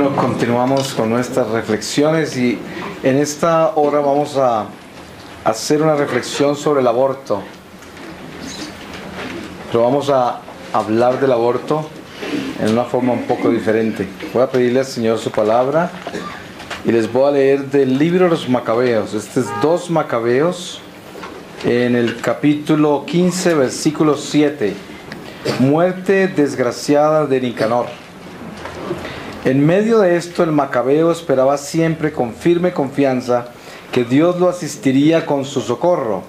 Bueno, continuamos con nuestras reflexiones y en esta hora vamos a hacer una reflexión sobre el aborto. Pero vamos a hablar del aborto en una forma un poco diferente. Voy a pedirle al Señor su palabra y les voy a leer del libro de los Macabeos. Este es 2 Macabeos en el capítulo 15, versículo 7. Muerte desgraciada de Nicanor. En medio de esto, el Macabeo esperaba siempre con firme confianza que Dios lo asistiría con su socorro,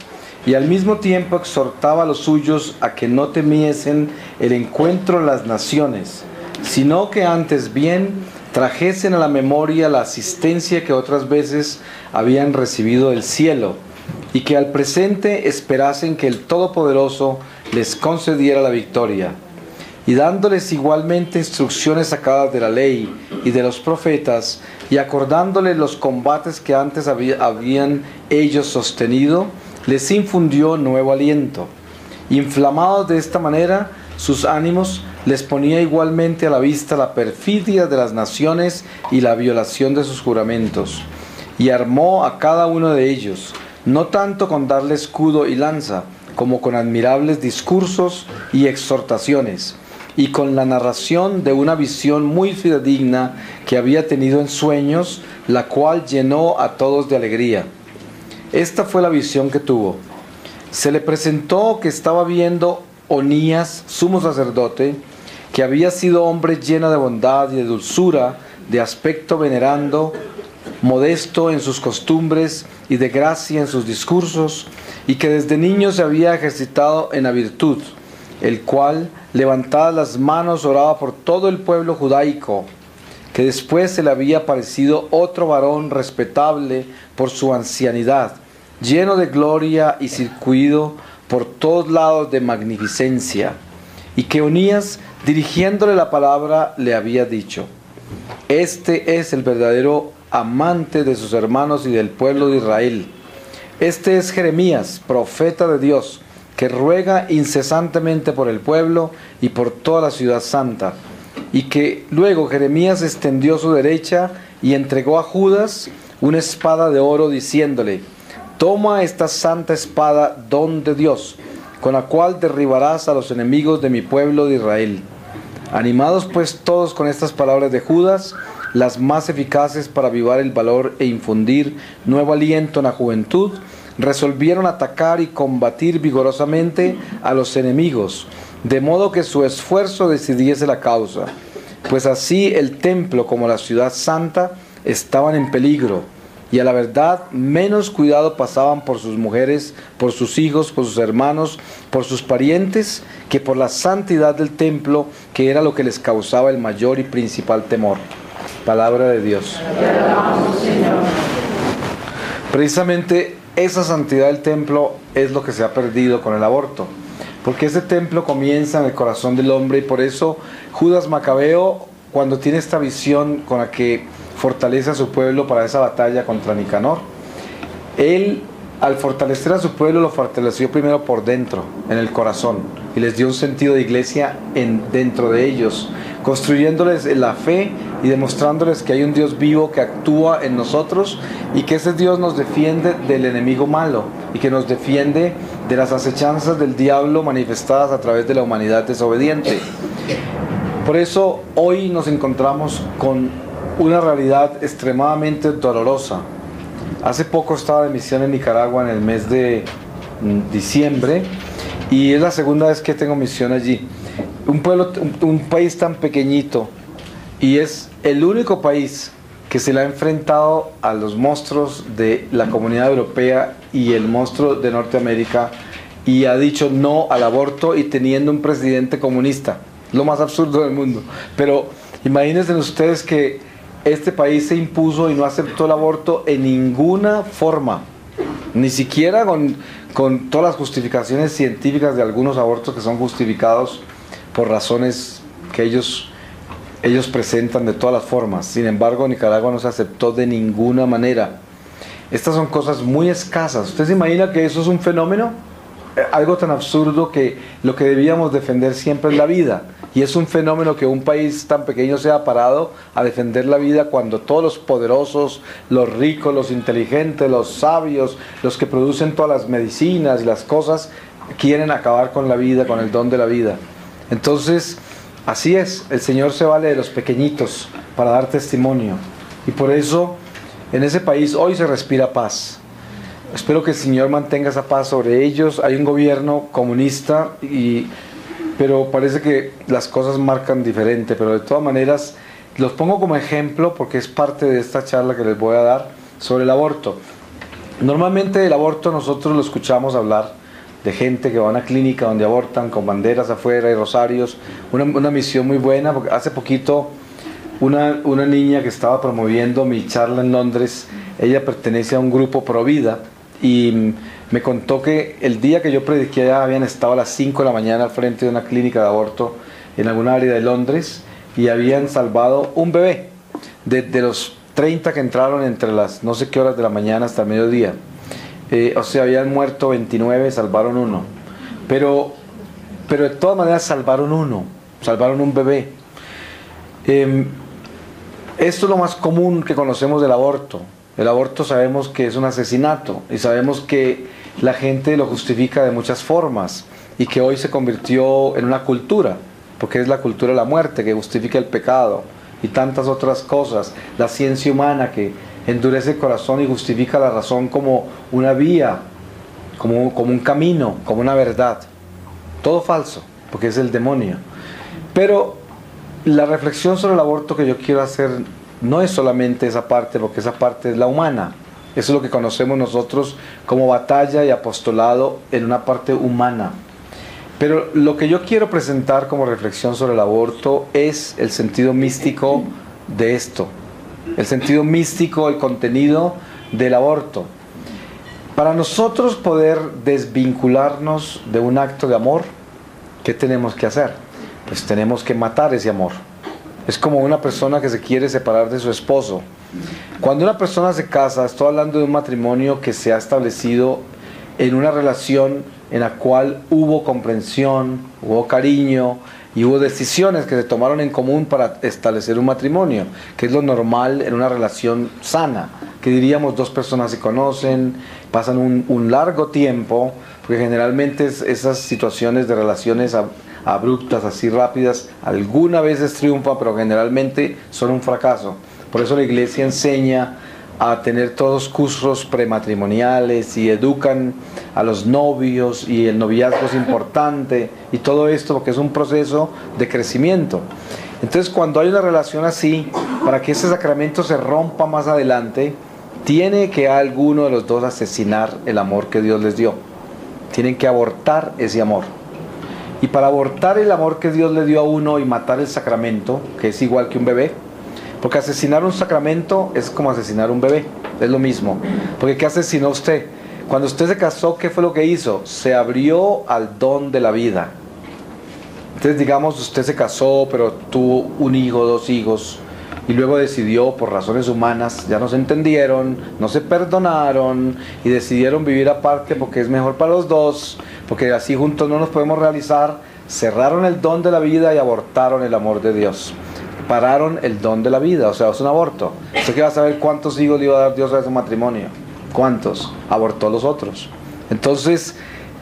y al mismo tiempo exhortaba a los suyos a que no temiesen el encuentro de las naciones, sino que antes bien trajesen a la memoria la asistencia que otras veces habían recibido del cielo, y que al presente esperasen que el Todopoderoso les concediera la victoria. Y dándoles igualmente instrucciones sacadas de la ley y de los profetas, y acordándoles los combates que antes habían ellos sostenido, les infundió nuevo aliento. Inflamados de esta manera, sus ánimos les ponía igualmente a la vista la perfidia de las naciones y la violación de sus juramentos. Y armó a cada uno de ellos, no tanto con darle escudo y lanza, como con admirables discursos y exhortaciones, y con la narración de una visión muy fidedigna que había tenido en sueños, la cual llenó a todos de alegría. Esta fue la visión que tuvo. Se le presentó que estaba viendo Onías, sumo sacerdote, que había sido hombre lleno de bondad y de dulzura, de aspecto venerando, modesto en sus costumbres y de gracia en sus discursos, y que desde niño se había ejercitado en la virtud, el cual, levantadas las manos, oraba por todo el pueblo judaico, que después se le había aparecido otro varón respetable por su ancianidad, lleno de gloria y circuido por todos lados de magnificencia, y que Onías, dirigiéndole la palabra, le había dicho: este es el verdadero amante de sus hermanos y del pueblo de Israel. Este es Jeremías, profeta de Dios, que ruega incesantemente por el pueblo y por toda la ciudad santa. Y que luego Jeremías extendió su derecha y entregó a Judas una espada de oro, diciéndole: toma esta santa espada, don de Dios, con la cual derribarás a los enemigos de mi pueblo de Israel. Animados pues todos con estas palabras de Judas, las más eficaces para avivar el valor e infundir nuevo aliento en la juventud, resolvieron atacar y combatir vigorosamente a los enemigos, de modo que su esfuerzo decidiese la causa, pues así el templo como la ciudad santa estaban en peligro, y a la verdad menos cuidado pasaban por sus mujeres, por sus hijos, por sus hermanos, por sus parientes, que por la santidad del templo, que era lo que les causaba el mayor y principal temor. Palabra de Dios. Precisamente esa santidad del templo es lo que se ha perdido con el aborto, porque ese templo comienza en el corazón del hombre, y por eso Judas Macabeo, cuando tiene esta visión con la que fortalece a su pueblo para esa batalla contra Nicanor, él, al fortalecer a su pueblo, lo fortaleció primero por dentro, en el corazón, y les dio un sentido de iglesia dentro de ellos, construyéndoles la fe y demostrándoles que hay un Dios vivo que actúa en nosotros, y que ese Dios nos defiende del enemigo malo, y que nos defiende de las acechanzas del diablo manifestadas a través de la humanidad desobediente. Por eso hoy nos encontramos con una realidad extremadamente dolorosa. Hace poco estaba de misión en Nicaragua en el mes de diciembre, y es la segunda vez que tengo misión allí. Un país tan pequeñito, y es el único país que se le ha enfrentado a los monstruos de la Comunidad Europea y el monstruo de Norteamérica, y ha dicho no al aborto, y teniendo un presidente comunista, lo más absurdo del mundo. Pero imagínense ustedes que este país se impuso y no aceptó el aborto en ninguna forma, ni siquiera con todas las justificaciones científicas de algunos abortos que son justificados por razones que ellos presentan de todas las formas. Sin embargo, Nicaragua no se aceptó de ninguna manera. Estas son cosas muy escasas. ¿Usted se imagina que eso es un fenómeno? algo tan absurdo que lo que debíamos defender siempre es la vida. Y es un fenómeno que un país tan pequeño se ha parado a defender la vida cuando todos los poderosos, los ricos, los inteligentes, los sabios, los que producen todas las medicinas y las cosas, quieren acabar con la vida, con el don de la vida. Entonces, así es, el Señor se vale de los pequeñitos para dar testimonio. Y por eso, en ese país hoy se respira paz. Espero que el Señor mantenga esa paz sobre ellos. Hay un gobierno comunista, pero parece que las cosas marcan diferente. Pero de todas maneras, los pongo como ejemplo porque es parte de esta charla que les voy a dar sobre el aborto. Normalmente el aborto nosotros lo escuchamos hablar de gente que va a una clínica donde abortan con banderas afuera y rosarios. Una misión muy buena, porque hace poquito una niña que estaba promoviendo mi charla en Londres, ella pertenece a un grupo pro vida y me contó que el día que yo prediqué ya habían estado a las 5 de la mañana al frente de una clínica de aborto en alguna área de Londres y habían salvado un bebé de los 30 que entraron entre las no sé qué horas de la mañana hasta el mediodía. O sea, habían muerto 29, salvaron uno. Pero de todas maneras salvaron un bebé. Esto es lo más común que conocemos del aborto. El aborto sabemos que es un asesinato y sabemos que la gente lo justifica de muchas formas y que hoy se convirtió en una cultura, porque es la cultura de la muerte que justifica el pecado y tantas otras cosas. La ciencia humana que endurece el corazón y justifica la razón como una vía, como un camino, como una verdad. Todo falso, porque es el demonio. Pero la reflexión sobre el aborto que yo quiero hacer no es solamente esa parte, porque esa parte es la humana. Eso es lo que conocemos nosotros como batalla y apostolado en una parte humana. Pero lo que yo quiero presentar como reflexión sobre el aborto es el sentido místico de esto. El sentido místico, el contenido del aborto. Para nosotros poder desvincularnos de un acto de amor, ¿qué tenemos que hacer? Pues tenemos que matar ese amor. Es como una persona que se quiere separar de su esposo. Cuando una persona se casa, estoy hablando de un matrimonio que se ha establecido en una relación en la cual hubo comprensión, hubo cariño y hubo decisiones que se tomaron en común para establecer un matrimonio, que es lo normal en una relación sana, que diríamos dos personas se conocen, pasan un largo tiempo, porque generalmente esas situaciones de relaciones abruptas, así rápidas, alguna vez triunfan, pero generalmente son un fracaso. Por eso la iglesia enseña a tener todos cursos prematrimoniales y educan a los novios y el noviazgo es importante y todo esto porque es un proceso de crecimiento. Entonces cuando hay una relación así, para que ese sacramento se rompa más adelante, tiene que alguno de los dos asesinar el amor que Dios les dio. Tienen que abortar ese amor. Y para abortar el amor que Dios le dio a uno y matar el sacramento, que es igual que un bebé, porque asesinar un sacramento es como asesinar un bebé, es lo mismo. Porque ¿qué asesinó usted? Cuando usted se casó, ¿qué fue lo que hizo? Se abrió al don de la vida. Entonces digamos, usted se casó, pero tuvo un hijo, dos hijos, y luego decidió, por razones humanas, ya no se entendieron, no se perdonaron, y decidieron vivir aparte porque es mejor para los dos, porque así juntos no nos podemos realizar, cerraron el don de la vida y abortaron el amor de Dios. Pararon el don de la vida, o sea, es un aborto. ¿Usted qué va a saber cuántos hijos le iba a dar Dios a ese matrimonio? ¿Cuántos? Abortó los otros. Entonces,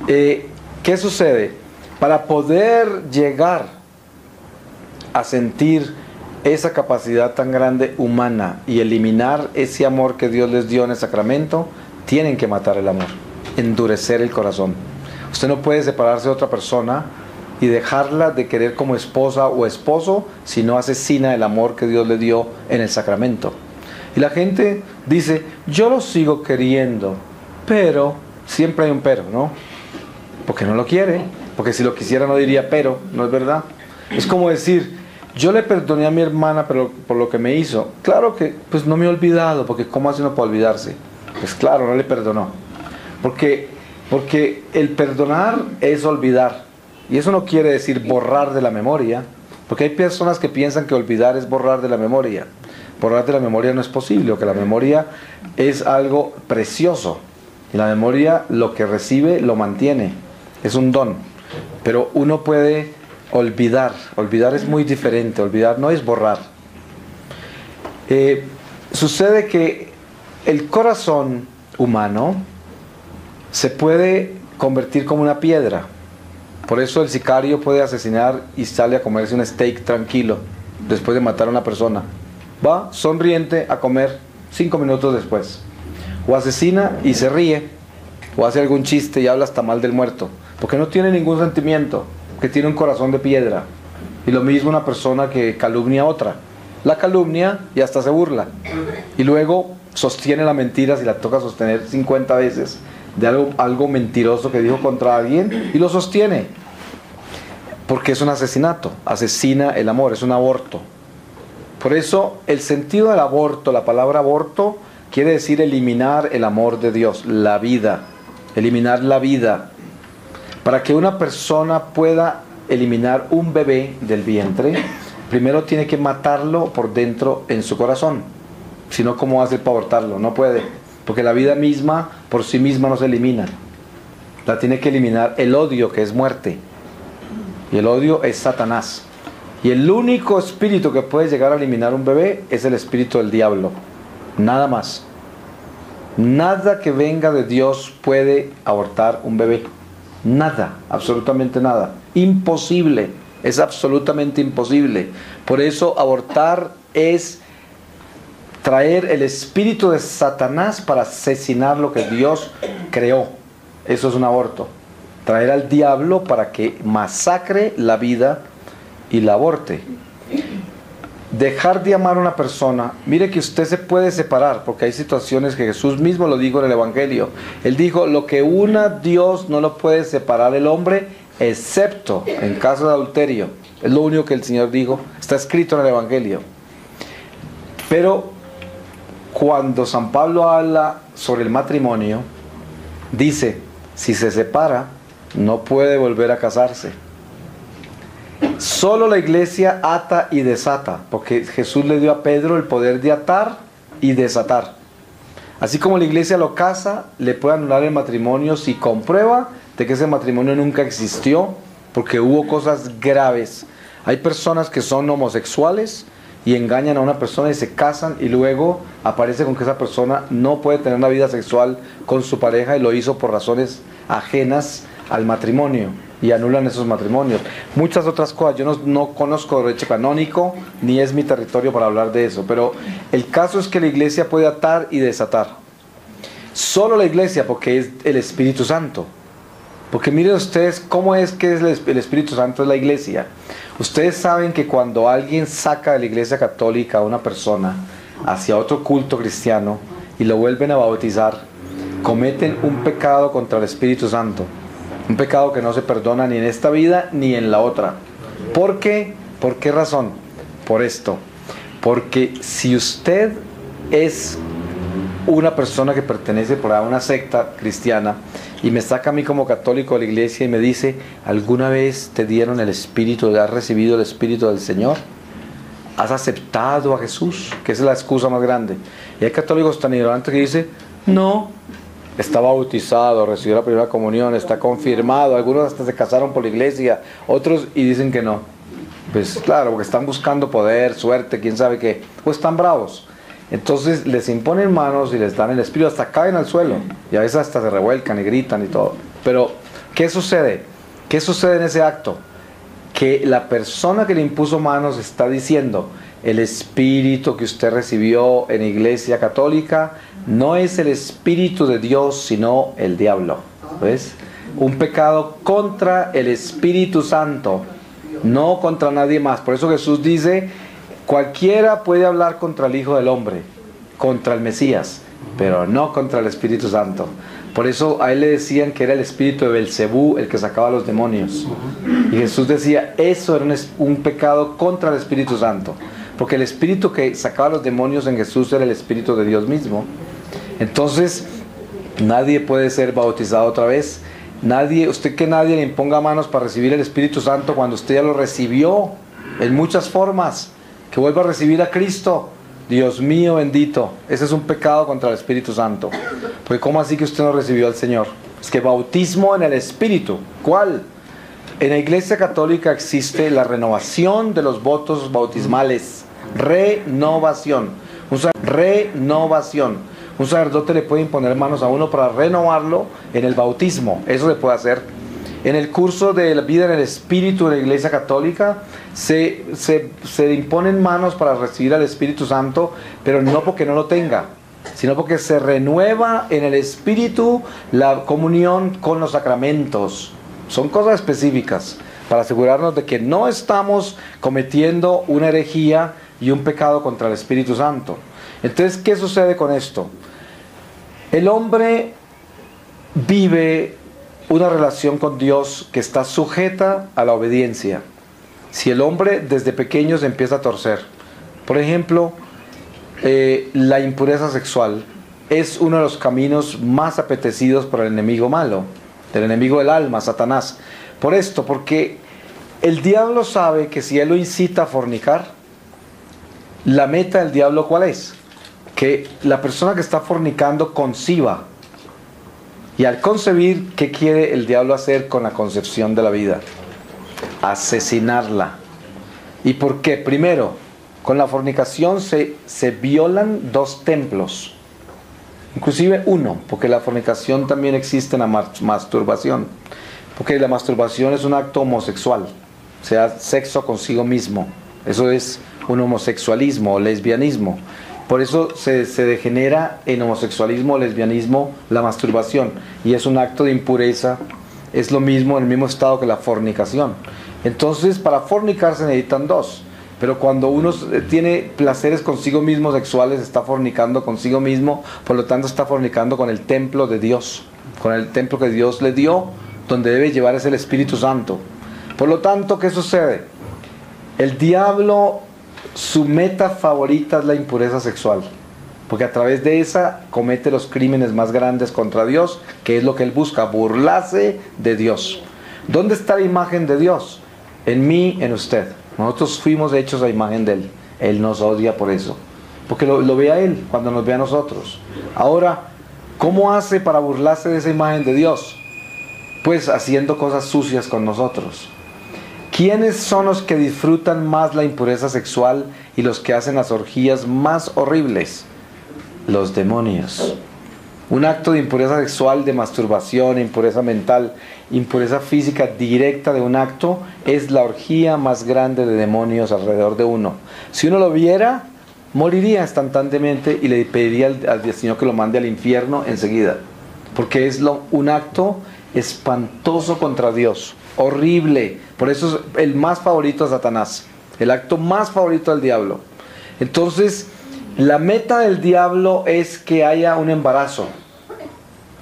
¿qué sucede? Para poder llegar a sentir esa capacidad tan grande humana y eliminar ese amor que Dios les dio en el sacramento, tienen que matar el amor, endurecer el corazón. Usted no puede separarse de otra persona y dejarla de querer como esposa o esposo si no asesina el amor que Dios le dio en el sacramento. Y la gente dice, yo lo sigo queriendo, pero, siempre hay un pero, ¿no? Porque no lo quiere, porque si lo quisiera no diría pero, ¿no es verdad? Es como decir, yo le perdoné a mi hermana pero por lo que me hizo. Claro que pues no me he olvidado, porque ¿cómo hace uno para olvidarse? Pues claro, no le perdonó. Porque el perdonar es olvidar. Y eso no quiere decir borrar de la memoria, porque hay personas que piensan que olvidar es borrar de la memoria. Borrar de la memoria no es posible, porque la memoria es algo precioso. Y la memoria lo que recibe lo mantiene. es un don. Pero uno puede olvidar. Olvidar es muy diferente. Olvidar no es borrar. Sucede que el corazón humano se puede convertir como una piedra. Por eso el sicario puede asesinar y sale a comerse un steak tranquilo después de matar a una persona. Va sonriente a comer 5 minutos después. O asesina y se ríe. O hace algún chiste y habla hasta mal del muerto. Porque no tiene ningún sentimiento. Que tiene un corazón de piedra. Y lo mismo una persona que calumnia a otra. La calumnia y hasta se burla. Y luego sostiene la mentira si la toca sostener 50 veces. De algo mentiroso que dijo contra alguien. Y lo sostiene. Porque es un asesinato. Asesina el amor. Es un aborto. Por eso el sentido del aborto, la palabra aborto, quiere decir eliminar el amor de Dios, la vida, eliminar la vida. Para que una persona pueda eliminar un bebé del vientre, primero tiene que matarlo por dentro en su corazón. Si no, ¿cómo hace para abortarlo? No puede, porque la vida misma por sí misma no se elimina. La tiene que eliminar el odio, que es muerte. Y el odio es Satanás. Y el único espíritu que puede llegar a eliminar un bebé es el espíritu del diablo. Nada más. Nada que venga de Dios puede abortar un bebé. Nada, absolutamente nada. Imposible. Es absolutamente imposible. Por eso abortar es traer el espíritu de Satanás para asesinar lo que Dios creó. Eso es un aborto. Traer al diablo para que masacre la vida y la aborte. Dejar de amar a una persona. Mire que usted se puede separar, porque hay situaciones que Jesús mismo lo dijo en el Evangelio. Él dijo, lo que una Dios no lo puede separar el hombre, excepto en caso de adulterio. Es lo único que el Señor dijo. Está escrito en el Evangelio. Pero cuando San Pablo habla sobre el matrimonio, dice, si se separa, no puede volver a casarse. Solo la iglesia ata y desata, porque Jesús le dio a Pedro el poder de atar y desatar. Así como la iglesia lo casa, le puede anular el matrimonio si comprueba de que ese matrimonio nunca existió, porque hubo cosas graves. Hay personas que son homosexuales y engañan a una persona y se casan y luego aparece con que esa persona no puede tener una vida sexual con su pareja y lo hizo por razones ajenas al matrimonio y anulan esos matrimonios. Muchas otras cosas, yo no conozco derecho canónico ni es mi territorio para hablar de eso, pero el caso es que la iglesia puede atar y desatar. Solo la iglesia, porque es el Espíritu Santo. Porque miren ustedes cómo es que es el Espíritu Santo es la iglesia. Ustedes saben que cuando alguien saca de la iglesia católica a una persona hacia otro culto cristiano y lo vuelven a bautizar, cometen un pecado contra el Espíritu Santo. Un pecado que no se perdona ni en esta vida ni en la otra. ¿Por qué? ¿Por qué razón? Por esto. Porque si usted es una persona que pertenece por a una secta cristiana y me saca a mí como católico de la iglesia y me dice, ¿alguna vez te dieron el Espíritu, has recibido el Espíritu del Señor? ¿Has aceptado a Jesús? Que esa es la excusa más grande. Y hay católicos tan ignorantes que dicen, no, está bautizado, recibió la primera comunión, está confirmado, algunos hasta se casaron por la iglesia, otros y dicen que no. Pues claro, porque están buscando poder, suerte, quién sabe qué, o están bravos. Entonces les imponen manos y les dan el Espíritu, hasta caen al suelo y a veces hasta se revuelcan y gritan y todo. Pero ¿qué sucede? ¿Qué sucede en ese acto? Que la persona que le impuso manos está diciendo, el Espíritu que usted recibió en la iglesia católica no es el Espíritu de Dios, sino el diablo. ¿Ves? Un pecado contra el Espíritu Santo, no contra nadie más. Por eso Jesús dice, cualquiera puede hablar contra el Hijo del Hombre, contra el Mesías, pero no contra el Espíritu Santo. Por eso a él le decían que era el espíritu de Belcebú el que sacaba a los demonios. Y Jesús decía, eso era un pecado contra el Espíritu Santo. Porque el espíritu que sacaba a los demonios en Jesús era el Espíritu de Dios mismo. Entonces, nadie puede ser bautizado otra vez. Usted que nadie le imponga manos para recibir el Espíritu Santo cuando usted ya lo recibió en muchas formas. Que vuelva a recibir a Cristo. Dios mío bendito. Ese es un pecado contra el Espíritu Santo. Porque ¿cómo así que usted no recibió al Señor? Es que bautismo en el Espíritu. ¿Cuál? En la Iglesia Católica existe la renovación de los votos bautismales. Renovación. Renovación. Un sacerdote le puede imponer manos a uno para renovarlo en el bautismo. Eso se puede hacer. En el curso de la vida en el Espíritu de la Iglesia Católica se imponen manos para recibir al Espíritu Santo, pero no porque no lo tenga, sino porque se renueva en el Espíritu la comunión con los sacramentos. Son cosas específicas para asegurarnos de que no estamos cometiendo una herejía y un pecado contra el Espíritu Santo. Entonces, ¿qué sucede con esto? El hombre vive una relación con Dios que está sujeta a la obediencia. Si el hombre desde pequeño se empieza a torcer, por ejemplo, la impureza sexual es uno de los caminos más apetecidos por el enemigo malo, del enemigo del alma, Satanás. Por esto, porque el diablo sabe que si él lo incita a fornicar, la meta del diablo ¿cuál es? Que la persona que está fornicando conciba. Y al concebir, ¿qué quiere el diablo hacer con la concepción de la vida? Asesinarla. ¿Y por qué? Primero, con la fornicación se violan 2 templos. Inclusive uno, porque la fornicación también existe en la masturbación. Porque la masturbación es un acto homosexual, o sea, sexo consigo mismo. Eso es un homosexualismo o lesbianismo. Por eso se degenera en homosexualismo o lesbianismo la masturbación. Y es un acto de impureza. Es lo mismo, en el mismo estado que la fornicación. Entonces, para fornicar se necesitan 2. Pero cuando uno tiene placeres consigo mismo sexuales, está fornicando consigo mismo. Por lo tanto, está fornicando con el templo de Dios. Con el templo que Dios le dio, donde debe llevar es el Espíritu Santo. Por lo tanto, ¿qué sucede? El diablo, su meta favorita es la impureza sexual, porque a través de esa comete los crímenes más grandes contra Dios, que es lo que él busca, burlarse de Dios. ¿Dónde está la imagen de Dios? En mí, en usted. Nosotros fuimos hechos a imagen de Él. Él nos odia por eso, porque lo ve a Él cuando nos ve a nosotros. Ahora, ¿cómo hace para burlarse de esa imagen de Dios? Pues haciendo cosas sucias con nosotros. ¿Quiénes son los que disfrutan más la impureza sexual y los que hacen las orgías más horribles? Los demonios. Un acto de impureza sexual, de masturbación, impureza mental, impureza física directa de un acto es la orgía más grande de demonios alrededor de uno. Si uno lo viera, moriría instantáneamente y le pediría al Señor que lo mande al infierno enseguida. Porque es un acto espantoso contra Dios. Horrible. Por eso es el más favorito de Satanás, el acto más favorito del diablo. Entonces, la meta del diablo es que haya un embarazo,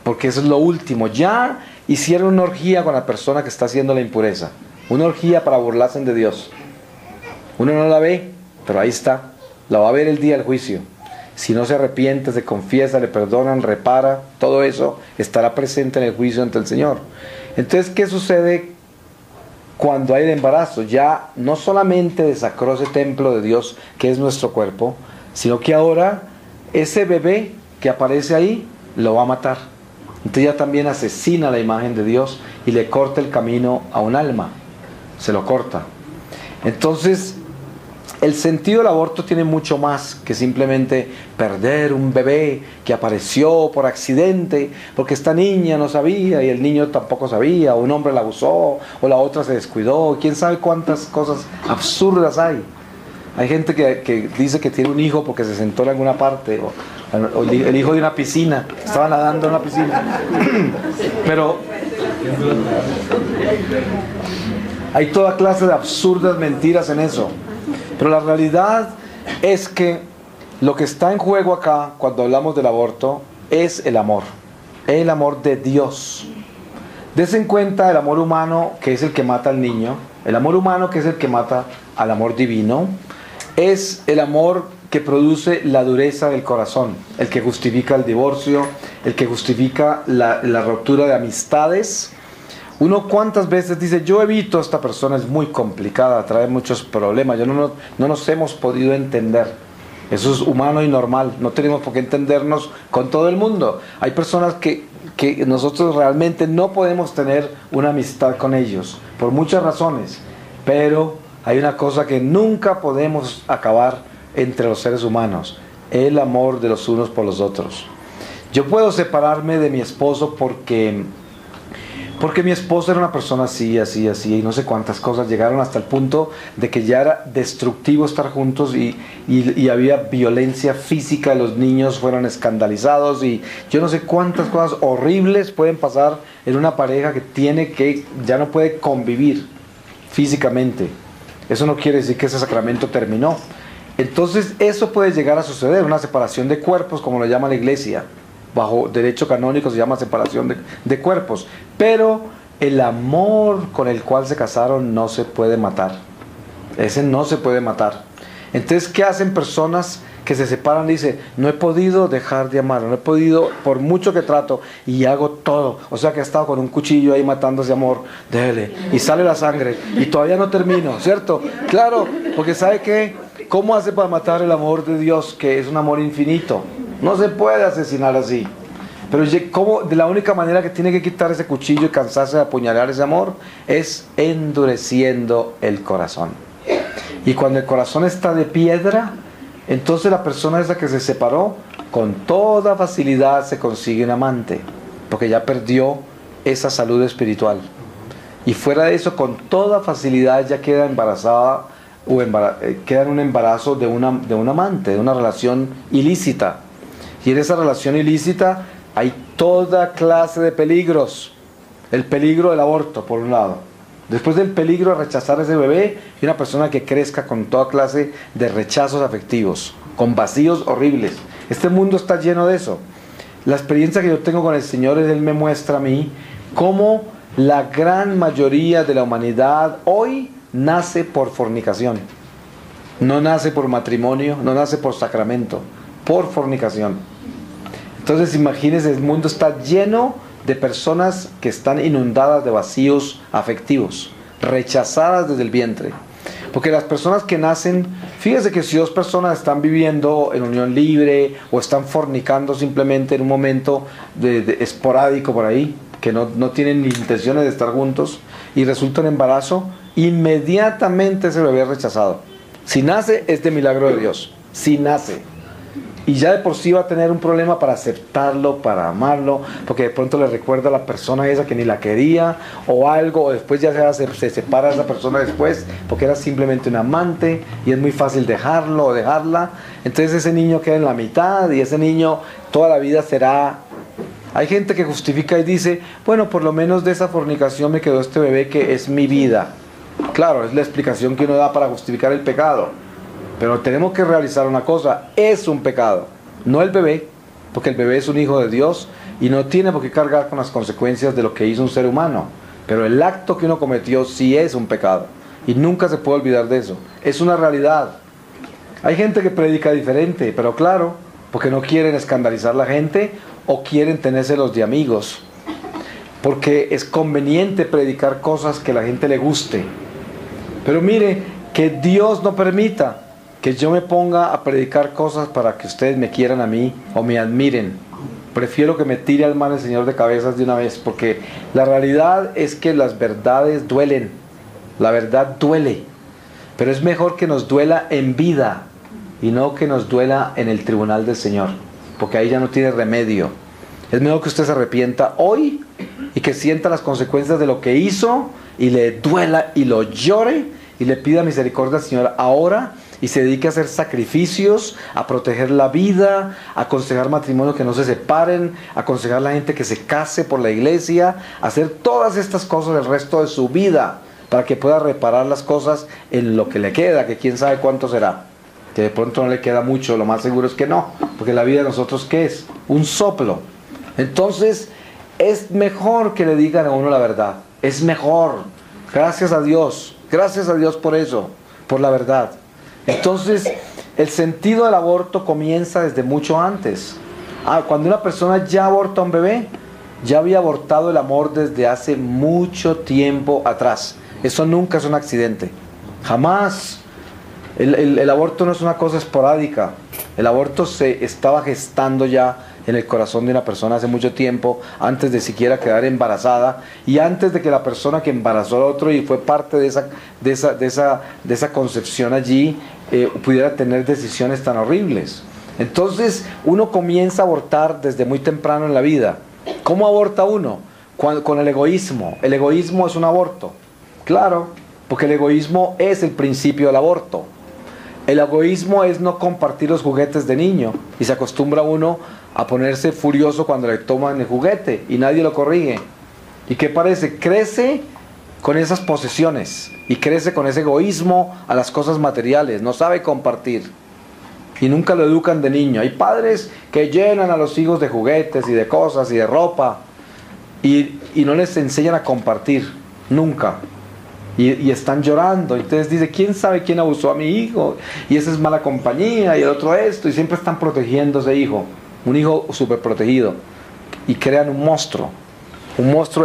porque eso es lo último. Ya hicieron una orgía con la persona que está haciendo la impureza, una orgía para burlarse de Dios. Uno no la ve, pero ahí está, la va a ver el día del juicio. Si no se arrepiente, se confiesa, le perdonan, repara, todo eso estará presente en el juicio ante el Señor. Entonces, ¿qué sucede cuando hay el embarazo? Ya no solamente desacró ese templo de Dios que es nuestro cuerpo, sino que ahora ese bebé que aparece ahí lo va a matar. Entonces ya también asesina la imagen de Dios y le corta el camino a un alma, se lo corta. Entonces el sentido del aborto tiene mucho más que simplemente perder un bebé que apareció por accidente, porque esta niña no sabía y el niño tampoco sabía, o un hombre la abusó, o la otra se descuidó, quién sabe cuántas cosas absurdas hay. Hay gente que dice que tiene un hijo porque se sentó en alguna parte, o el hijo de una piscina, estaba nadando en una piscina. Pero hay toda clase de absurdas mentiras en eso. Pero la realidad es que lo que está en juego acá, cuando hablamos del aborto, es el amor de Dios. Des en cuenta el amor humano, que es el que mata al niño, el amor humano, que es el que mata al amor divino, es el amor que produce la dureza del corazón, el que justifica el divorcio, el que justifica la ruptura de amistades. Uno cuántas veces dice, yo evito a esta persona, es muy complicada, trae muchos problemas, no nos hemos podido entender. Eso es humano y normal. No tenemos por qué entendernos con todo el mundo. Hay personas que nosotros realmente no podemos tener una amistad con ellos, por muchas razones. Pero hay una cosa que nunca podemos acabar entre los seres humanos: el amor de los unos por los otros. Yo puedo separarme de mi esposo porque mi esposo era una persona así, así, así, y no sé cuántas cosas llegaron hasta el punto de que ya era destructivo estar juntos y había violencia física, los niños fueron escandalizados y yo no sé cuántas cosas horribles pueden pasar en una pareja que ya no puede convivir físicamente. Eso no quiere decir que ese sacramento terminó. Entonces eso puede llegar a suceder, una separación de cuerpos, como lo llama la iglesia. Bajo derecho canónico se llama separación de cuerpos. Pero el amor con el cual se casaron no se puede matar. Ese no se puede matar. Entonces, ¿qué hacen personas que se separan? Dice, no he podido dejar de amar, no he podido, por mucho que trato, y hago todo. O sea que ha estado con un cuchillo ahí matando ese amor, dele, y sale la sangre, y todavía no termino, ¿cierto? Claro, porque ¿sabe qué? ¿Cómo hace para matar el amor de Dios, que es un amor infinito? No se puede asesinar así. Pero ¿cómo? De la única manera que tiene que quitar ese cuchillo y cansarse de apuñalar ese amor es endureciendo el corazón. Y cuando el corazón está de piedra, entonces la persona esa que se separó, con toda facilidad se consigue un amante, porque ya perdió esa salud espiritual. Y fuera de eso, con toda facilidad ya queda embarazada o queda en un embarazo de un amante, de una relación ilícita. Y en esa relación ilícita hay toda clase de peligros. El peligro del aborto, por un lado. Después del peligro de rechazar a ese bebé, y una persona que crezca con toda clase de rechazos afectivos, con vacíos horribles. Este mundo está lleno de eso. La experiencia que yo tengo con el Señor es, Él me muestra a mí cómo la gran mayoría de la humanidad hoy nace por fornicación. No nace por matrimonio, no nace por sacramento, por fornicación. Entonces imagínense, el mundo está lleno de personas que están inundadas de vacíos afectivos, rechazadas desde el vientre. Porque las personas que nacen, fíjense que si dos personas están viviendo en unión libre o están fornicando simplemente en un momento esporádico por ahí, que no tienen ni intenciones de estar juntos y resulta un embarazo, inmediatamente ese bebé es rechazado. Si nace, es de milagro de Dios. Si nace. Y ya de por sí va a tener un problema para aceptarlo, para amarlo, porque de pronto le recuerda a la persona esa que ni la quería, o algo, o después ya se separa de esa persona después, porque era simplemente un amante, y es muy fácil dejarlo o dejarla. Entonces ese niño queda en la mitad, y ese niño toda la vida será... Hay gente que justifica y dice, bueno, por lo menos de esa fornicación me quedó este bebé que es mi vida. Claro, es la explicación que uno da para justificar el pecado. Pero tenemos que realizar una cosa, es un pecado, no el bebé, porque el bebé es un hijo de Dios y no tiene por qué cargar con las consecuencias de lo que hizo un ser humano. Pero el acto que uno cometió sí es un pecado y nunca se puede olvidar de eso. Es una realidad. Hay gente que predica diferente, pero claro, porque no quieren escandalizar a la gente o quieren tenérselos de amigos. Porque es conveniente predicar cosas que a la gente le guste. Pero mire, que Dios no permita que yo me ponga a predicar cosas para que ustedes me quieran a mí o me admiren. Prefiero que me tire al mar el Señor de cabezas de una vez, porque la realidad es que las verdades duelen. La verdad duele. Pero es mejor que nos duela en vida y no que nos duela en el tribunal del Señor, porque ahí ya no tiene remedio. Es mejor que usted se arrepienta hoy y que sienta las consecuencias de lo que hizo y le duela y lo llore y le pida misericordia al Señor ahora y se dedique a hacer sacrificios, a proteger la vida, a aconsejar matrimonios que no se separen, a aconsejar a la gente que se case por la iglesia, a hacer todas estas cosas el resto de su vida para que pueda reparar las cosas en lo que le queda, que quién sabe cuánto será. Que de pronto no le queda mucho, lo más seguro es que no, porque la vida de nosotros, ¿qué es? Un soplo. Entonces es mejor que le digan a uno la verdad, es mejor. Gracias a Dios por eso, por la verdad. Entonces el sentido del aborto comienza desde mucho antes. Cuando una persona ya aborta a un bebé, ya había abortado el amor desde hace mucho tiempo atrás. Eso nunca es un accidente, jamás. El aborto no es una cosa esporádica. El aborto se estaba gestando ya en el corazón de una persona hace mucho tiempo, antes de siquiera quedar embarazada y antes de que la persona que embarazó al otro y fue parte de esa concepción allí pudiera tener decisiones tan horribles. Entonces uno comienza a abortar desde muy temprano en la vida. ¿Cómo aborta uno? Con el egoísmo. El egoísmo es un aborto. Claro, porque el egoísmo es el principio del aborto. El egoísmo es no compartir los juguetes de niño y se acostumbra uno a ponerse furioso cuando le toman el juguete y nadie lo corrige. ¿Y qué parece? Crece con esas posesiones y crece con ese egoísmo a las cosas materiales, no sabe compartir y nunca lo educan de niño. Hay padres que llenan a los hijos de juguetes y de cosas y de ropa y no les enseñan a compartir, nunca. Y están llorando, entonces dice, ¿quién sabe quién abusó a mi hijo? Y esa es mala compañía, y el otro esto, y siempre están protegiendo a ese hijo, un hijo súper protegido, y crean un monstruo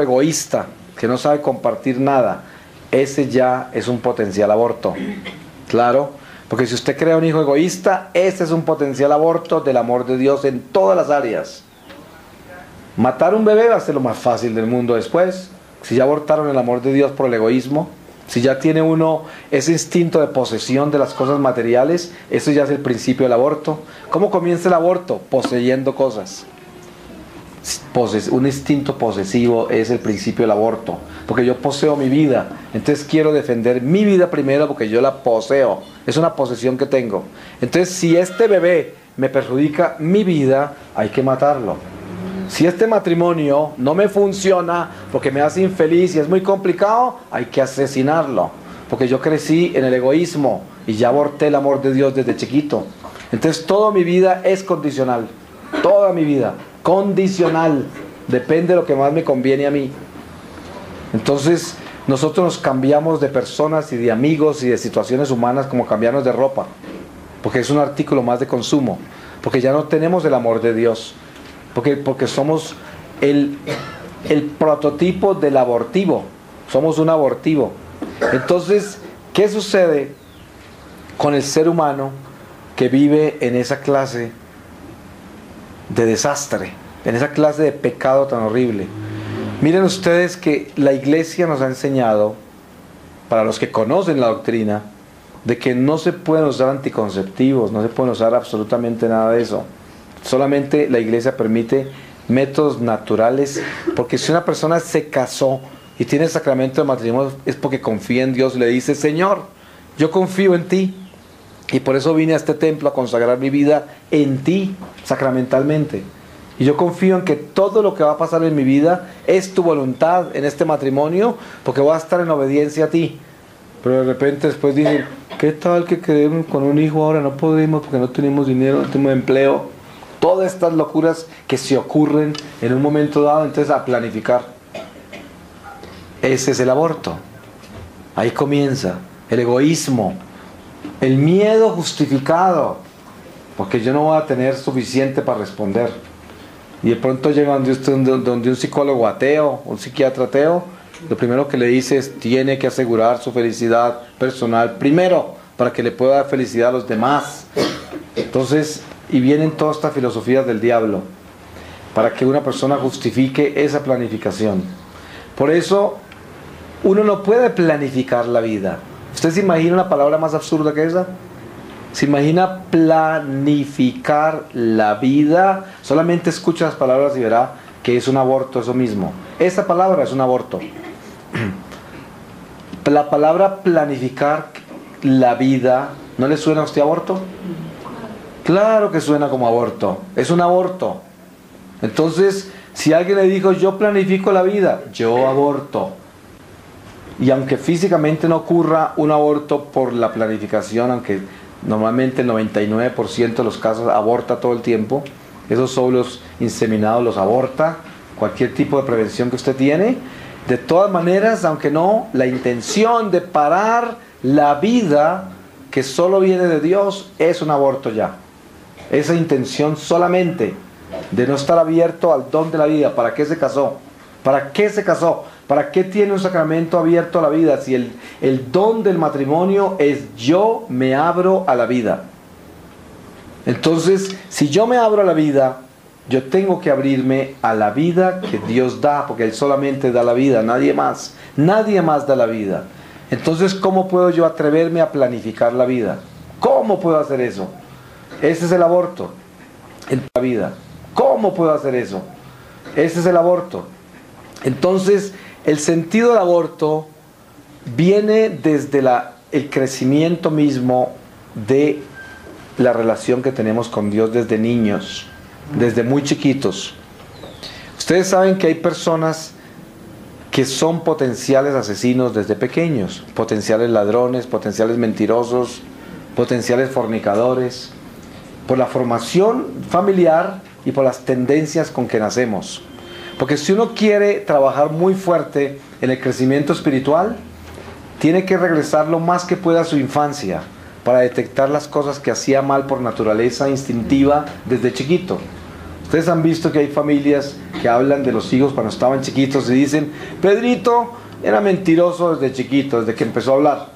egoísta, que no sabe compartir nada. Ese ya es un potencial aborto, claro, porque si usted crea un hijo egoísta, ese es un potencial aborto del amor de Dios en todas las áreas. Matar un bebé va a ser lo más fácil del mundo después. Si ya abortaron el amor de Dios por el egoísmo, si ya tiene uno ese instinto de posesión de las cosas materiales, eso ya es el principio del aborto. ¿Cómo comienza el aborto? Poseyendo cosas. Un instinto posesivo es el principio del aborto, porque yo poseo mi vida, entonces quiero defender mi vida primero porque yo la poseo, es una posesión que tengo. Entonces si este bebé me perjudica mi vida, hay que matarlo. Si este matrimonio no me funciona porque me hace infeliz y es muy complicado, hay que asesinarlo, porque yo crecí en el egoísmo y ya aborté el amor de Dios desde chiquito. Entonces toda mi vida es condicional, toda mi vida condicional, depende de lo que más me conviene a mí. Entonces nosotros nos cambiamos de personas y de amigos y de situaciones humanas como cambiarnos de ropa, porque es un artículo más de consumo, porque ya no tenemos el amor de Dios. Porque somos el prototipo del abortivo. Somos un abortivo. Entonces, ¿qué sucede con el ser humano que vive en esa clase de desastre, en esa clase de pecado tan horrible? Miren ustedes que la iglesia nos ha enseñado, para los que conocen la doctrina, de que no se pueden usar anticonceptivos, no se pueden usar absolutamente nada de eso. Solamente la iglesia permite métodos naturales, porque si una persona se casó y tiene el sacramento de matrimonio es porque confía en Dios y le dice, Señor, yo confío en ti y por eso vine a este templo a consagrar mi vida en ti sacramentalmente, y yo confío en que todo lo que va a pasar en mi vida es tu voluntad en este matrimonio, porque voy a estar en obediencia a ti. Pero de repente después dicen, ¿qué tal que quedemos con un hijo ahora? No podemos porque no tenemos dinero, no tenemos empleo. Todas estas locuras que se ocurren en un momento dado, entonces a planificar. Ese es el aborto. Ahí comienza el egoísmo, el miedo justificado, porque yo no voy a tener suficiente para responder. Y de pronto llega donde un psicólogo ateo, un psiquiatra ateo, lo primero que le dice es, tiene que asegurar su felicidad personal primero, para que le pueda dar felicidad a los demás. Entonces, y vienen todas estas filosofías del diablo para que una persona justifique esa planificación. Por eso uno no puede planificar la vida. ¿Usted se imagina una palabra más absurda que esa? ¿Se imagina planificar la vida? Solamente escucha las palabras y verá que es un aborto eso mismo. Esa palabra es un aborto. La palabra planificar la vida, ¿no le suena a usted aborto? Claro que suena como aborto, es un aborto. Entonces, si alguien le dijo, yo planifico la vida, yo aborto. Y aunque físicamente no ocurra un aborto por la planificación, aunque normalmente el 99% de los casos aborta todo el tiempo, esos óvulos inseminados los aborta, cualquier tipo de prevención que usted tiene, de todas maneras, aunque no, la intención de parar la vida que solo viene de Dios es un aborto ya. Esa intención solamente de no estar abierto al don de la vida. ¿Para qué se casó? ¿Para qué se casó? ¿Para qué tiene un sacramento abierto a la vida? Si el don del matrimonio es yo me abro a la vida. Entonces, si yo me abro a la vida, yo tengo que abrirme a la vida que Dios da, porque Él solamente da la vida, nadie más da la vida. Entonces, ¿cómo puedo yo atreverme a planificar la vida? ¿Cómo puedo hacer eso? Ese es el aborto en la vida. ¿Cómo puedo hacer eso? Ese es el aborto. Entonces, el sentido del aborto viene desde el crecimiento mismo de la relación que tenemos con Dios desde niños, desde muy chiquitos. Ustedes saben que hay personas que son potenciales asesinos desde pequeños, potenciales ladrones, potenciales mentirosos, potenciales fornicadores, por la formación familiar y por las tendencias con que nacemos. Porque si uno quiere trabajar muy fuerte en el crecimiento espiritual, tiene que regresar lo más que pueda a su infancia para detectar las cosas que hacía mal por naturaleza instintiva desde chiquito. Ustedes han visto que hay familias que hablan de los hijos cuando estaban chiquitos y dicen: Pedrito era mentiroso desde chiquito, desde que empezó a hablar.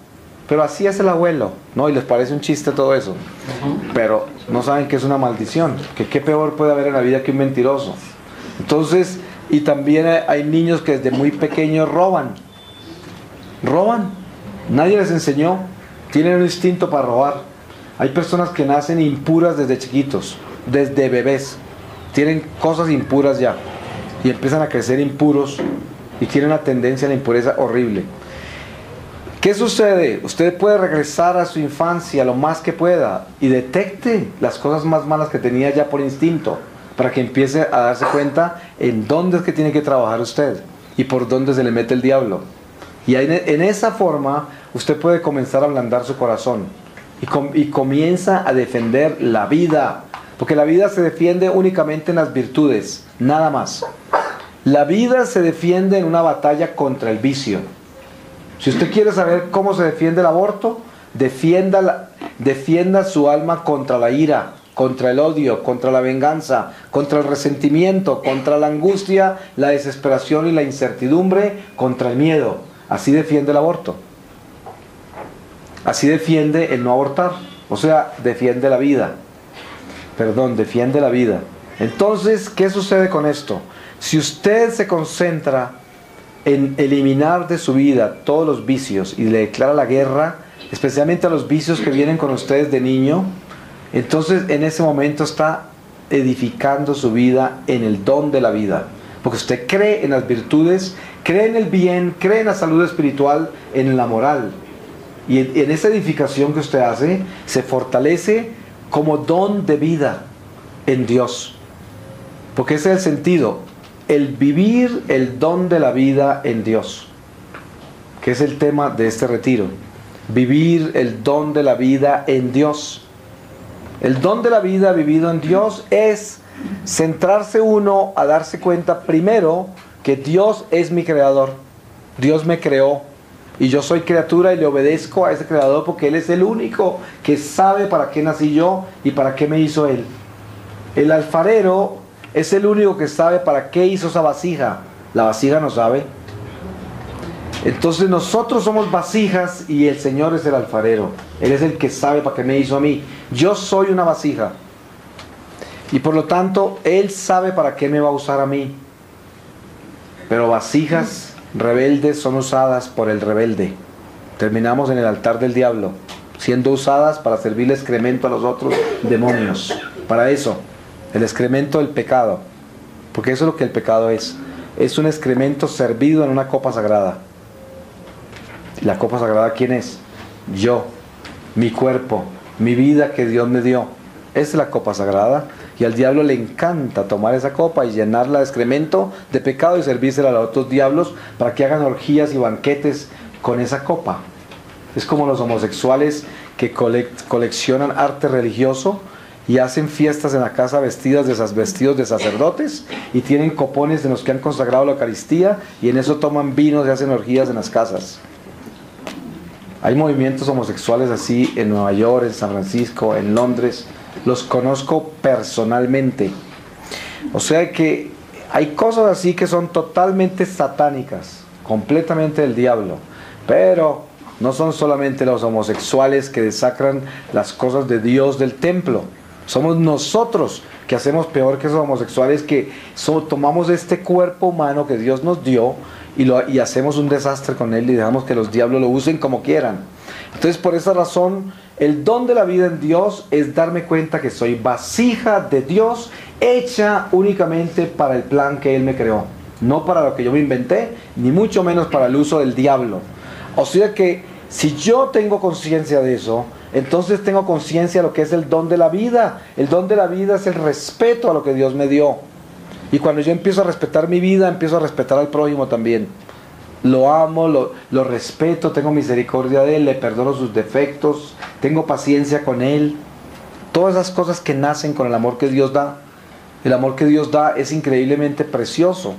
Pero así es el abuelo, ¿no? Y les parece un chiste todo eso. Pero no saben que es una maldición, que qué peor puede haber en la vida que un mentiroso. Entonces, y también hay niños que desde muy pequeños roban. Nadie les enseñó. Tienen un instinto para robar. Hay personas que nacen impuras desde chiquitos, desde bebés. Tienen cosas impuras ya. Y empiezan a crecer impuros y tienen una tendencia a la impureza horrible. ¿Qué sucede? Usted puede regresar a su infancia lo más que pueda y detecte las cosas más malas que tenía ya por instinto, para que empiece a darse cuenta en dónde es que tiene que trabajar usted y por dónde se le mete el diablo. Y en esa forma usted puede comenzar a ablandar su corazón y comienza a defender la vida, porque la vida se defiende únicamente en las virtudes, nada más. La vida se defiende en una batalla contra el vicio. Si usted quiere saber cómo se defiende el aborto, defienda su alma contra la ira, contra el odio, contra la venganza, contra el resentimiento, contra la angustia, la desesperación y la incertidumbre, contra el miedo. Así defiende el aborto. Así defiende el no abortar. O sea, defiende la vida. Defiende la vida. Entonces, ¿qué sucede con esto? Si usted se concentra en eliminar de su vida todos los vicios y le declara la guerra, especialmente a los vicios que vienen con ustedes de niño, entonces en ese momento está edificando su vida en el don de la vida. Porque usted cree en las virtudes, cree en el bien, cree en la salud espiritual, en la moral. Y en esa edificación que usted hace, se fortalece como don de vida en Dios. Porque ese es el sentido, el vivir el don de la vida en Dios, que es el tema de este retiro. Vivir el don de la vida en Dios. El don de la vida vivido en Dios es centrarse uno a darse cuenta primero que Dios es mi creador. Dios me creó y yo soy criatura y le obedezco a ese creador porque Él es el único que sabe para qué nací yo y para qué me hizo Él. El alfarero es el único que sabe para qué hizo esa vasija. La vasija no sabe. Entonces nosotros somos vasijas y el Señor es el alfarero. Él es el que sabe para qué me hizo a mí. Yo soy una vasija. Y por lo tanto, Él sabe para qué me va a usar a mí. Pero vasijas rebeldes son usadas por el rebelde. Terminamos en el altar del diablo, siendo usadas para servirle excremento a los otros demonios. Para eso, el excremento del pecado. Porque eso es lo que el pecado es. Es un excremento servido en una copa sagrada. ¿La copa sagrada quién es? Yo, mi cuerpo, mi vida que Dios me dio. Esa es la copa sagrada. Y al diablo le encanta tomar esa copa y llenarla de excremento, de pecado, y servírsela a los otros diablos para que hagan orgías y banquetes con esa copa. Es como los homosexuales que coleccionan arte religioso y hacen fiestas en la casa vestidos de sacerdotes y tienen copones de los que han consagrado la Eucaristía y en eso toman vinos y hacen orgías en las casas. Hay movimientos homosexuales así en Nueva York, en San Francisco, en Londres. Los conozco personalmente. O sea que hay cosas así que son totalmente satánicas, completamente del diablo. Pero no son solamente los homosexuales que desacran las cosas de Dios del templo. Somos nosotros que hacemos peor que esos homosexuales que tomamos este cuerpo humano que Dios nos dio y hacemos un desastre con él y dejamos que los diablos lo usen como quieran. Entonces, por esa razón, el don de la vida en Dios es darme cuenta que soy vasija de Dios, hecha únicamente para el plan que Él me creó. No para lo que yo me inventé, ni mucho menos para el uso del diablo. O sea que, si yo tengo conciencia de eso, entonces tengo conciencia de lo que es el don de la vida. El don de la vida es el respeto a lo que Dios me dio. Y cuando yo empiezo a respetar mi vida, empiezo a respetar al prójimo también. Lo amo, lo respeto, tengo misericordia de él, le perdono sus defectos, tengo paciencia con él. Todas esas cosas que nacen con el amor que Dios da. El amor que Dios da es increíblemente precioso.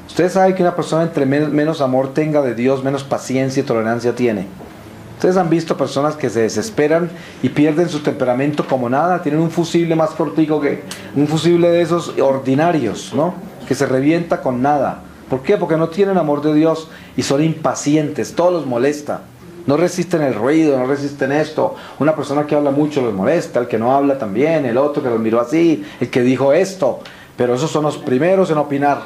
Ustedes saben que una persona entre menos amor tenga de Dios, menos paciencia y tolerancia tiene. Ustedes han visto personas que se desesperan y pierden su temperamento como nada. Tienen un fusible más cortico que un fusible de esos ordinarios, ¿no? Que se revienta con nada. ¿Por qué? Porque no tienen amor de Dios y son impacientes. Todo los molesta. No resisten el ruido, no resisten esto. Una persona que habla mucho los molesta. El que no habla también. El otro que los miró así. El que dijo esto. Pero esos son los primeros en opinar.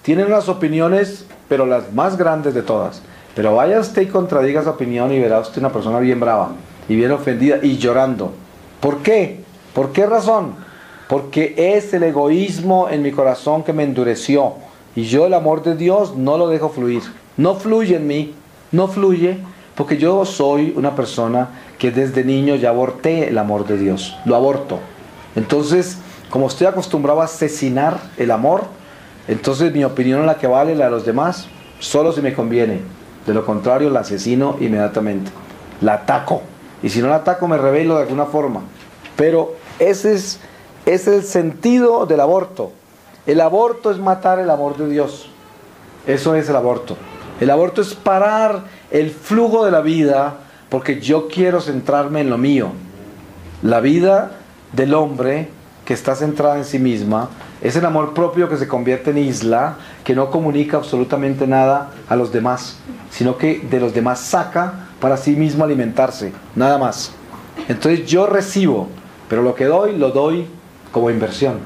Tienen unas opiniones, pero las más grandes de todas. Pero vaya usted y contradiga esa opinión y verá usted una persona bien brava y bien ofendida y llorando. ¿Por qué? ¿Por qué razón? Porque es el egoísmo en mi corazón que me endureció. Y yo el amor de Dios no lo dejo fluir. No fluye en mí. No fluye porque yo soy una persona que desde niño ya aborté el amor de Dios. Lo aborto. Entonces, como estoy acostumbrado a asesinar el amor, entonces mi opinión es la que vale, la de los demás, solo si me conviene. De lo contrario, la asesino inmediatamente. La ataco. Y si no la ataco, me rebelo de alguna forma. Pero ese es el sentido del aborto. El aborto es matar el amor de Dios. Eso es el aborto. El aborto es parar el flujo de la vida porque yo quiero centrarme en lo mío. La vida del hombre que está centrada en sí misma es el amor propio que se convierte en isla, que no comunica absolutamente nada a los demás, sino que de los demás saca para sí mismo alimentarse, nada más. Entonces yo recibo, pero lo que doy, lo doy como inversión.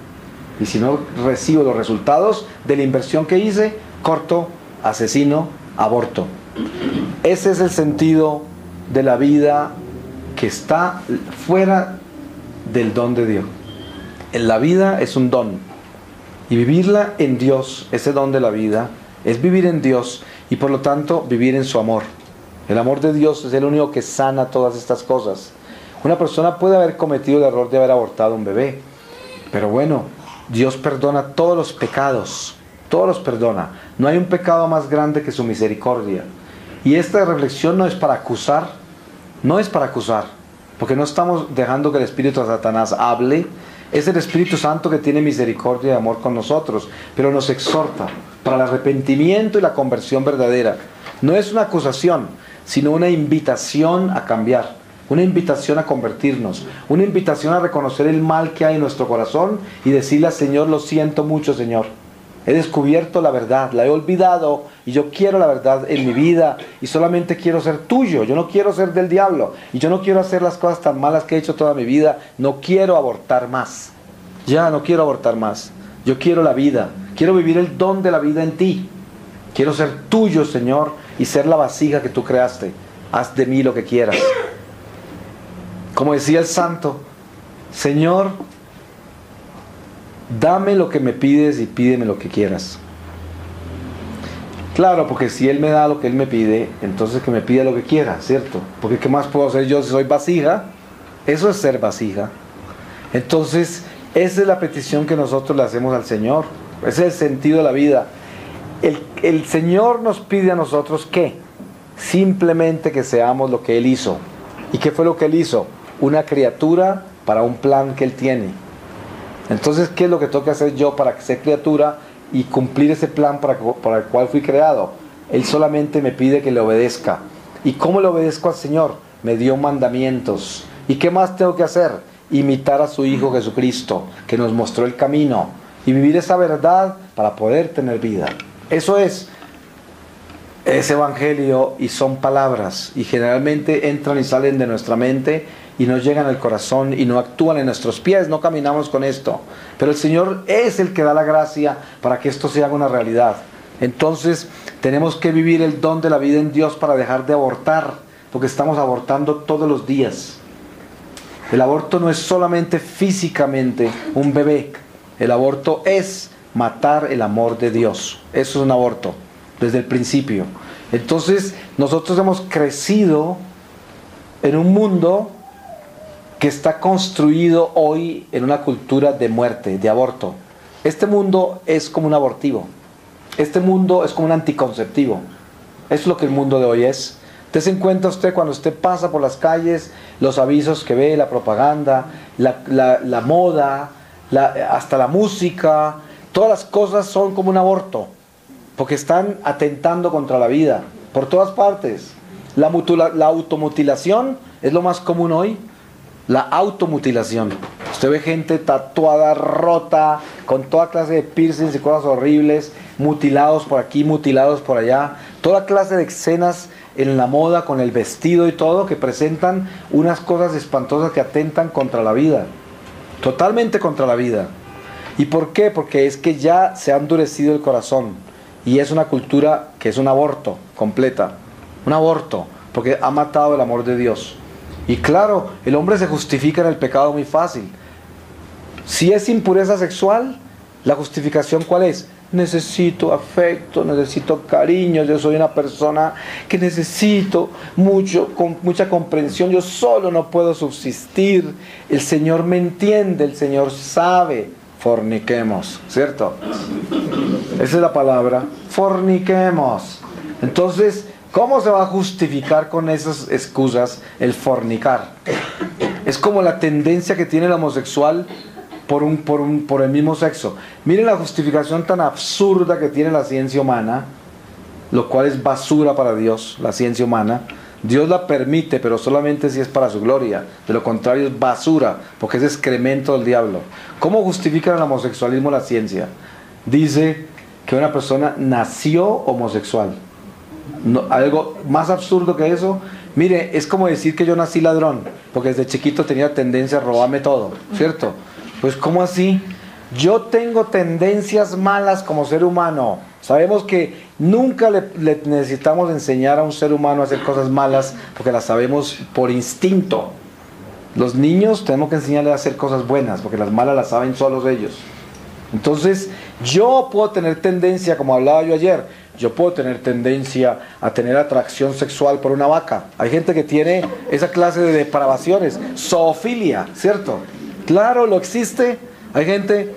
Y si no recibo los resultados de la inversión que hice, corto, asesino, aborto. Ese es el sentido de la vida que está fuera del don de Dios. La vida es un don. Y vivirla en Dios, ese don de la vida, es vivir en Dios y por lo tanto vivir en su amor. El amor de Dios es el único que sana todas estas cosas. Una persona puede haber cometido el error de haber abortado un bebé, pero bueno, Dios perdona todos los pecados, todos los perdona. No hay un pecado más grande que su misericordia. Y esta reflexión no es para acusar, porque no estamos dejando que el espíritu de Satanás hable. Es el Espíritu Santo que tiene misericordia y amor con nosotros, pero nos exhorta para el arrepentimiento y la conversión verdadera. No es una acusación, sino una invitación a cambiar, una invitación a convertirnos, una invitación a reconocer el mal que hay en nuestro corazón y decirle al Señor: lo siento mucho, Señor. He descubierto la verdad, la he olvidado y yo quiero la verdad en mi vida y solamente quiero ser tuyo. Yo no quiero ser del diablo y yo no quiero hacer las cosas tan malas que he hecho toda mi vida. No quiero abortar más. Ya no quiero abortar más. Yo quiero la vida. Quiero vivir el don de la vida en ti. Quiero ser tuyo, Señor, y ser la vasija que tú creaste. Haz de mí lo que quieras. Como decía el santo: Señor, dame lo que me pides y pídeme lo que quieras. Claro, porque si Él me da lo que Él me pide, entonces que me pida lo que quiera, ¿cierto? Porque ¿qué más puedo hacer yo si soy vasija? Eso es ser vasija. Entonces, esa es la petición que nosotros le hacemos al Señor. Ese es el sentido de la vida. El Señor nos pide a nosotros ¿qué? Simplemente que seamos lo que Él hizo. ¿Y qué fue lo que Él hizo? Una criatura para un plan que Él tiene. Entonces, ¿qué es lo que tengo que hacer yo para ser criatura y cumplir ese plan para el cual fui creado? Él solamente me pide que le obedezca. ¿Y cómo le obedezco al Señor? Me dio mandamientos. ¿Y qué más tengo que hacer? Imitar a su Hijo Jesucristo, que nos mostró el camino, y vivir esa verdad para poder tener vida. Eso es. es evangelio y son palabras, y generalmente entran y salen de nuestra mente y no llegan al corazón y no actúan en nuestros pies, no caminamos con esto. Pero el Señor es el que da la gracia para que esto se haga una realidad. Entonces tenemos que vivir el don de la vida en Dios para dejar de abortar, porque estamos abortando todos los días. El aborto no es solamente físicamente un bebé, el aborto es matar el amor de Dios. Eso es un aborto, desde el principio. Entonces nosotros hemos crecido en un mundo que está construido hoy en una cultura de muerte, de aborto. Este mundo es como un abortivo. Este mundo es como un anticonceptivo. Eso es lo que el mundo de hoy es. Dese en cuenta usted cuando usted pasa por las calles, los avisos que ve, la propaganda, la moda, hasta la música, todas las cosas son como un aborto, porque están atentando contra la vida, por todas partes. La automutilación es lo más común hoy. La automutilación. Usted ve gente tatuada, rota, con toda clase de piercings y cosas horribles, mutilados por aquí, mutilados por allá. Toda clase de escenas en la moda, con el vestido y todo, que presentan unas cosas espantosas que atentan contra la vida. Totalmente contra la vida. ¿Y por qué? Porque es que ya se ha endurecido el corazón. Y es una cultura que es un aborto completa. Un aborto, porque ha matado el amor de Dios. Y claro, el hombre se justifica en el pecado muy fácil. Si es impureza sexual, la justificación ¿cuál es? Necesito afecto, necesito cariño, yo soy una persona que necesito mucha comprensión, yo solo no puedo subsistir, el Señor me entiende, el Señor sabe, forniquemos, ¿cierto? Esa es la palabra, forniquemos. Entonces, ¿cómo se va a justificar con esas excusas el fornicar? Es como la tendencia que tiene el homosexual por el mismo sexo. Miren la justificación tan absurda que tiene la ciencia humana, lo cual es basura para Dios, la ciencia humana. Dios la permite, pero solamente si es para su gloria. De lo contrario es basura, porque es excremento del diablo. ¿Cómo justifica el homosexualismo la ciencia? Dice que una persona nació homosexual. No, algo más absurdo que eso. Mire, es como decir que yo nací ladrón, porque desde chiquito tenía tendencia a robarme todo, ¿cierto? Pues ¿cómo así? Yo tengo tendencias malas como ser humano. Sabemos que nunca le necesitamos enseñar a un ser humano a hacer cosas malas, porque las sabemos por instinto. Los niños tenemos que enseñarles a hacer cosas buenas, porque las malas las saben solos ellos. Entonces, yo puedo tener tendencia, como hablaba yo ayer, yo puedo tener tendencia a tener atracción sexual por una vaca. Hay gente que tiene esa clase de depravaciones, zoofilia, ¿cierto? Claro, lo existe. Hay gente,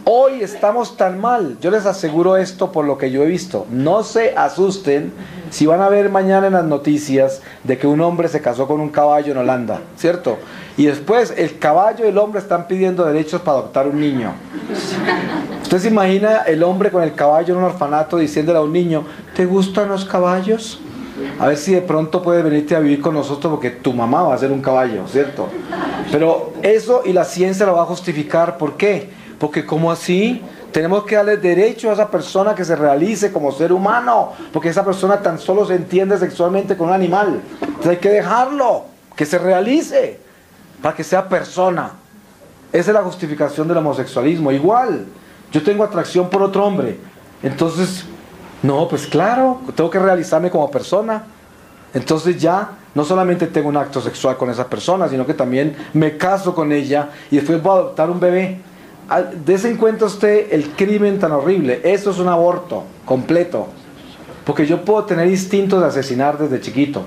hoy estamos tan mal, yo les aseguro esto por lo que yo he visto. No se asusten si van a ver mañana en las noticias de que un hombre se casó con un caballo en Holanda, ¿cierto? Y después el caballo y el hombre están pidiendo derechos para adoptar un niño. ¿Usted se imagina el hombre con el caballo en un orfanato diciéndole a un niño, ¿te gustan los caballos? A ver si de pronto puedes venirte a vivir con nosotros porque tu mamá va a ser un caballo, ¿cierto? Pero eso y la ciencia lo va a justificar. ¿Por qué? Porque ¿cómo así? Tenemos que darle derecho a esa persona que se realice como ser humano, porque esa persona tan solo se entiende sexualmente con un animal. Entonces hay que dejarlo, que se realice, para que sea persona. Esa es la justificación del homosexualismo. Igual, yo tengo atracción por otro hombre, entonces, no, pues claro, tengo que realizarme como persona. Entonces ya, no solamente tengo un acto sexual con esa persona, sino que también me caso con ella y después voy a adoptar un bebé. Dese en cuenta usted el crimen tan horrible. Eso es un aborto completo. Porque yo puedo tener instintos de asesinar desde chiquito.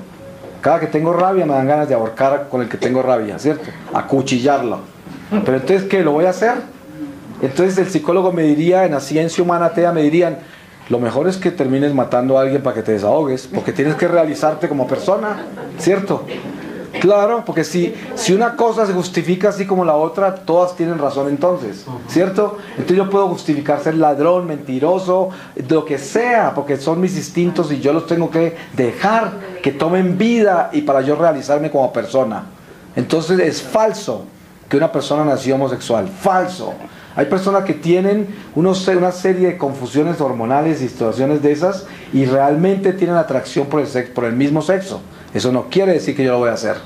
Cada que tengo rabia me dan ganas de ahorcar con el que tengo rabia, ¿cierto? Acuchillarlo. Pero entonces, ¿qué? ¿Lo voy a hacer? Entonces el psicólogo me diría, en la ciencia humana TEA me dirían, lo mejor es que termines matando a alguien para que te desahogues, porque tienes que realizarte como persona, ¿cierto? Claro, porque si una cosa se justifica así como la otra, todas tienen razón entonces, ¿cierto? Entonces yo puedo justificar ser ladrón, mentiroso, lo que sea, porque son mis instintos y yo los tengo que dejar que tomen vida y para yo realizarme como persona. Entonces es falso que una persona nació homosexual, falso. Hay personas que tienen una serie de confusiones hormonales y situaciones de esas y realmente tienen atracción por el mismo sexo. Eso no quiere decir que yo lo voy a hacer.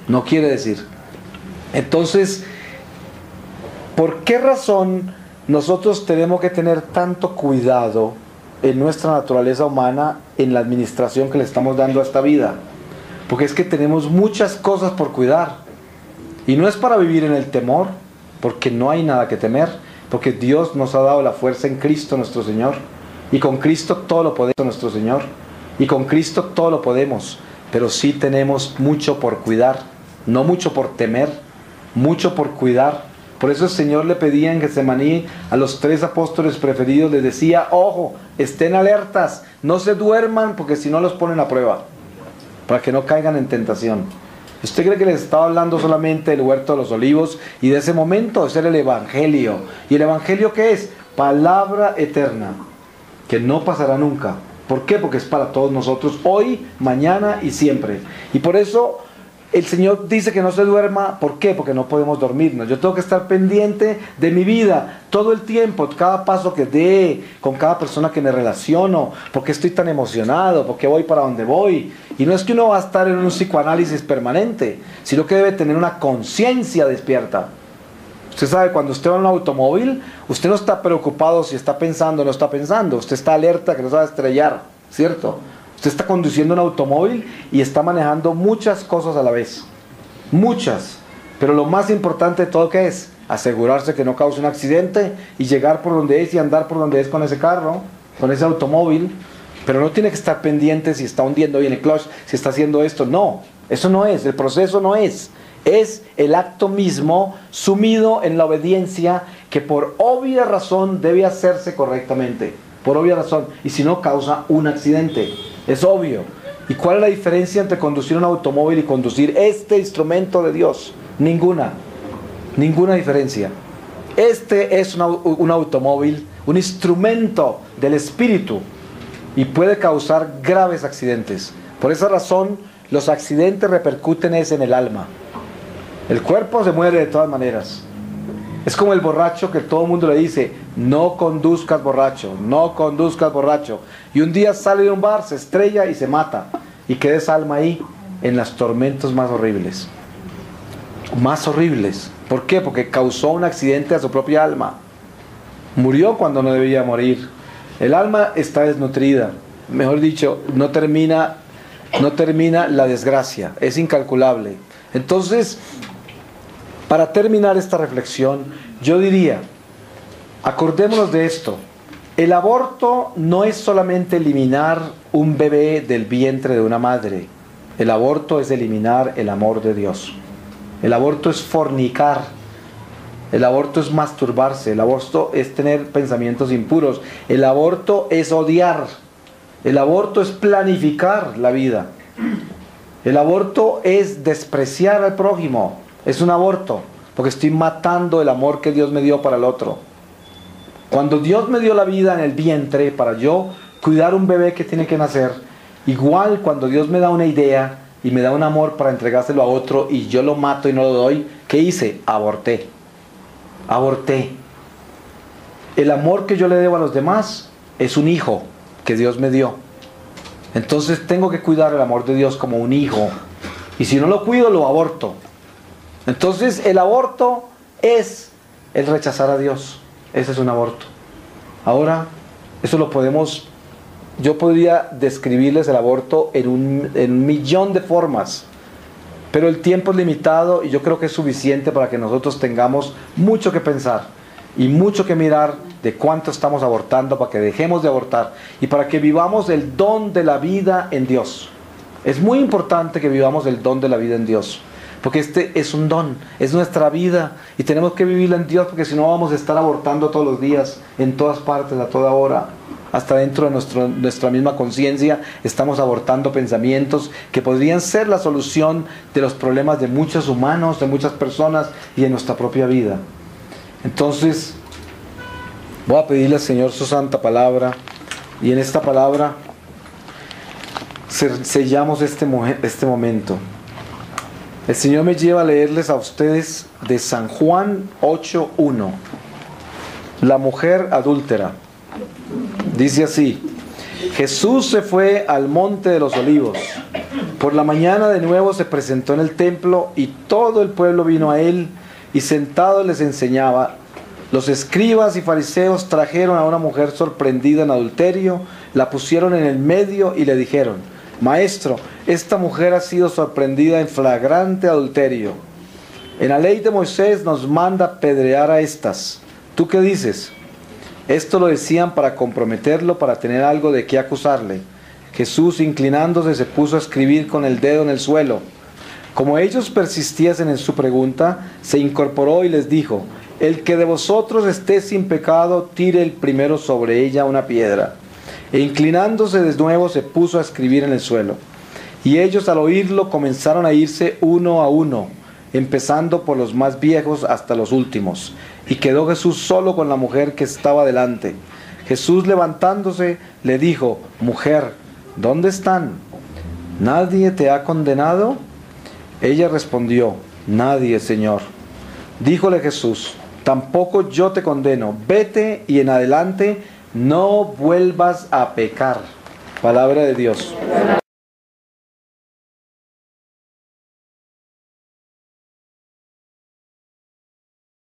No quiere decir. Entonces, ¿por qué razón nosotros tenemos que tener tanto cuidado en nuestra naturaleza humana en la administración que le estamos dando a esta vida? Porque es que tenemos muchas cosas por cuidar. Y no es para vivir en el temor, porque no hay nada que temer, porque Dios nos ha dado la fuerza en Cristo nuestro Señor. Y con Cristo todo lo podemos, nuestro Señor. Y con Cristo todo lo podemos. Pero sí tenemos mucho por cuidar. No mucho por temer, mucho por cuidar. Por eso el Señor le pedía en Getsemaní a los 3 apóstoles preferidos, les decía, ojo, estén alertas, no se duerman, porque si no los ponen a prueba, para que no caigan en tentación. ¿Usted cree que les estaba hablando solamente del huerto de los olivos y de ese momento? Ese era el Evangelio. ¿Y el Evangelio qué es? Palabra eterna, que no pasará nunca. ¿Por qué? Porque es para todos nosotros, hoy, mañana y siempre. Y por eso el Señor dice que no se duerma. ¿Por qué? Porque no podemos dormirnos. Yo tengo que estar pendiente de mi vida todo el tiempo, cada paso que dé, con cada persona que me relaciono. ¿Por qué estoy tan emocionado? ¿Por qué voy para donde voy? Y no es que uno va a estar en un psicoanálisis permanente, sino que debe tener una conciencia despierta. Usted sabe, cuando usted va en un automóvil, usted no está preocupado si está pensando o no está pensando. Usted está alerta que no se va a estrellar, ¿cierto? Usted está conduciendo un automóvil y está manejando muchas cosas a la vez. Muchas. Pero lo más importante de todo, ¿qué es? Asegurarse que no cause un accidente y llegar por donde es y andar por donde es con ese carro, con ese automóvil. Pero no tiene que estar pendiente si está hundiendo bien el clutch, si está haciendo esto. No, eso no es, el proceso no es. Es el acto mismo sumido en la obediencia que por obvia razón debe hacerse correctamente. Por obvia razón. Y si no, causa un accidente. Es obvio. ¿Y cuál es la diferencia entre conducir un automóvil y conducir este instrumento de Dios? Ninguna. Ninguna diferencia. Este es un automóvil, un instrumento del Espíritu. Y puede causar graves accidentes. Por esa razón, los accidentes repercuten en el alma. El cuerpo se muere de todas maneras. Es como el borracho que todo el mundo le dice, no conduzcas borracho, no conduzcas borracho. Y un día sale de un bar, se estrella y se mata. Y queda esa alma ahí en los tormentos más horribles. Más horribles. ¿Por qué? Porque causó un accidente a su propia alma. Murió cuando no debía morir. El alma está desnutrida. Mejor dicho, no termina la desgracia. Es incalculable. Entonces, para terminar esta reflexión, yo diría, acordémonos de esto. El aborto no es solamente eliminar un bebé del vientre de una madre. El aborto es eliminar el amor de Dios. El aborto es fornicar. El aborto es masturbarse. El aborto es tener pensamientos impuros. El aborto es odiar. El aborto es planificar la vida. El aborto es despreciar al prójimo. Es un aborto, porque estoy matando el amor que Dios me dio para el otro. Cuando Dios me dio la vida en el vientre para yo cuidar un bebé que tiene que nacer, igual cuando Dios me da una idea y me da un amor para entregárselo a otro y yo lo mato y no lo doy, ¿qué hice? Aborté. Aborté. El amor que yo le debo a los demás es un hijo que Dios me dio. Entonces tengo que cuidar el amor de Dios como un hijo. Y si no lo cuido, lo aborto. Entonces el aborto es el rechazar a Dios. Ese es un aborto. Ahora, eso lo podemos... Yo podría describirles el aborto en un millón de formas. Pero el tiempo es limitado y yo creo que es suficiente para que nosotros tengamos mucho que pensar y mucho que mirar de cuánto estamos abortando, para que dejemos de abortar y para que vivamos el don de la vida en Dios. Es muy importante que vivamos el don de la vida en Dios, porque este es un don, es nuestra vida y tenemos que vivirla en Dios, porque si no vamos a estar abortando todos los días, en todas partes, a toda hora. Hasta dentro de nuestra misma conciencia estamos abortando pensamientos que podrían ser la solución de los problemas de muchos humanos, de muchas personas y de nuestra propia vida. Entonces, voy a pedirle al Señor su santa palabra, y en esta palabra sellamos este momento. El Señor me lleva a leerles a ustedes de San Juan 8:1. La mujer adúltera. Dice así: Jesús se fue al monte de los olivos. Por la mañana de nuevo se presentó en el templo y todo el pueblo vino a él y sentado les enseñaba. Los escribas y fariseos trajeron a una mujer sorprendida en adulterio, la pusieron en el medio y le dijeron: Maestro, esta mujer ha sido sorprendida en flagrante adulterio. En la ley de Moisés nos manda apedrear a estas. ¿Tú qué dices? Esto lo decían para comprometerlo, para tener algo de qué acusarle. Jesús, inclinándose, se puso a escribir con el dedo en el suelo. Como ellos persistiesen en su pregunta, se incorporó y les dijo: El que de vosotros esté sin pecado, tire el primero sobre ella una piedra. E inclinándose de nuevo, se puso a escribir en el suelo. Y ellos, al oírlo, comenzaron a irse uno a uno, empezando por los más viejos hasta los últimos. Y quedó Jesús solo con la mujer que estaba delante. Jesús, levantándose, le dijo: Mujer, ¿dónde están? ¿Nadie te ha condenado? Ella respondió: Nadie, Señor. Díjole Jesús: Tampoco yo te condeno. Vete y en adelante no vuelvas a pecar. Palabra de Dios.